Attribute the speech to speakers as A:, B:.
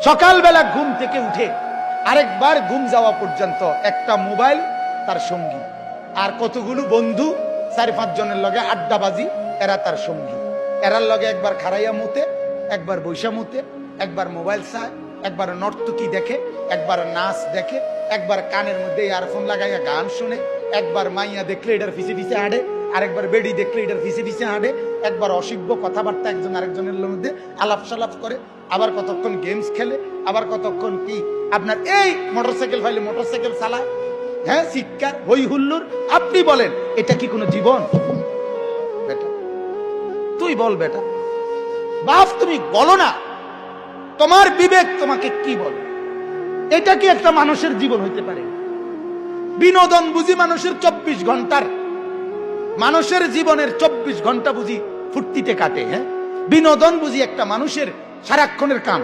A: সকালবেলা ঘুম থেকে উঠে আরেকবার ঘুম যাওয়া পর্যন্ত একটা মোবাইল তার সঙ্গী, আর কতগুলো বন্ধু 4-5 জনের লগে আড্ডাবাজি, এরা তার সঙ্গী। এরার লগে একবার খারাইয়া মুতে, একবার বৈশা মুতে, একবার মোবাইল চায়, একবার নর্তকী দেখে, একবার নাচ দেখে, একবার কানের মধ্যে ইয়ারফোন লাগাইয়া গান শুনে, একবার মাইয়া দেখলে এটার পিছে পিছে হাঁটে, আরেকবার বেডি দেখলে এটার পিছে পিছে হাঁটে, একবার অসভ্য কথাবার্তা একজন আরেকজনের মধ্যে আলাপ সালাপ করে, আবার কতক্ষণ গেমস খেলে, আবার কতক্ষণ কি আপনার এই মোটরসাইকেল ফাইলে মোটরসাইকেল চালায়, হ্যাঁ, চিৎকার হই হুল্লুর। আপনি বলেন এটা কি কোনো জীবন? বেটা তুই বল, বেটা বাপ তুমি বলো না, তোমার বিবেক তোমাকে কি বলে? এটা কি একটা মানুষের জীবন হইতে পারে? বিনোদন বুঝি মানুষের 24 ঘন্টার, মানুষের জীবনের 24 ঘন্টা বুঝি ফুর্তিতে কাটে? হ্যাঁ, বিনোদন বুঝি একটা মানুষের সারাক্ষণের কাম?